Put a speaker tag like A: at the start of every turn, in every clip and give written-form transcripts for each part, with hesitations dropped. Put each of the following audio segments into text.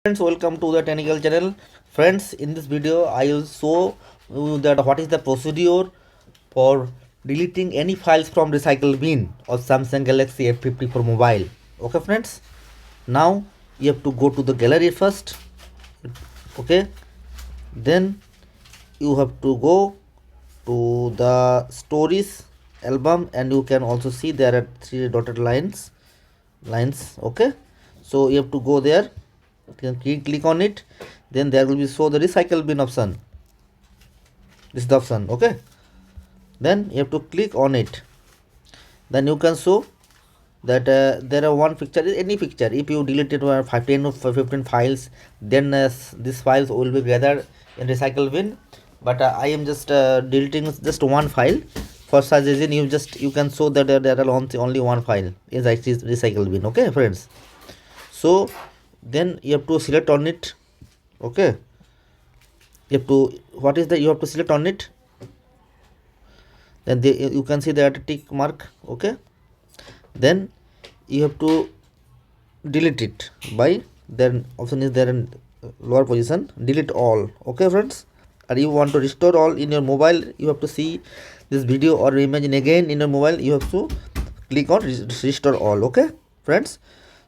A: Friends, welcome to the technical channel. Friends, in this video I will show you that what is the procedure for deleting any files from recycle bin of Samsung Galaxy F54 mobile. Okay friends, now you have to go to the gallery first. Okay, then you have to go to the stories album, and you can also see there are three dotted lines. Okay, so you have to go there. You can click on it, then there will be show the recycle bin option. This is the option. Okay, then you have to click on it. Then you can show that there are one picture, any picture. If you deleted 10 or 15 files, then these files will be gathered in recycle bin. But I am just deleting just one file. For such reason, you can show that there are only one file in recycle bin. Okay friends, so then you have to select on it. Okay, you have to you have to select on it. Then you can see that tick mark. Okay, then you have to delete it by, then option is there in lower position, delete all. Okay friends, and you want to restore all in your mobile, you have to see this video or imagine again in your mobile, you have to click on restore all. Okay friends,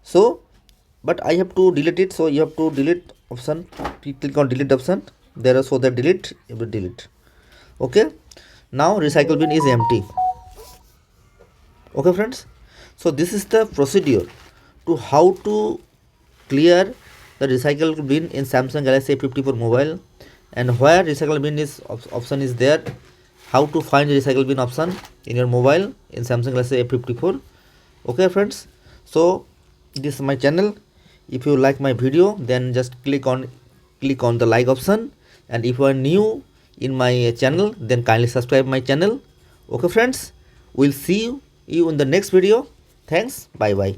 A: so but I have to delete it, so you have to delete option, click on delete option, there also the delete, you will delete. Okay, now recycle bin is empty. Okay friends, so this is the procedure to how to clear the recycle bin in Samsung Galaxy A54 mobile, and where recycle bin is option is there, how to find the recycle bin option in your mobile in Samsung Galaxy A54. Okay friends, so this is my channel. If you like my video, then just click on the like option, and if you are new in my channel, then kindly subscribe my channel. Okay friends, we'll see you in the next video. Thanks, bye bye.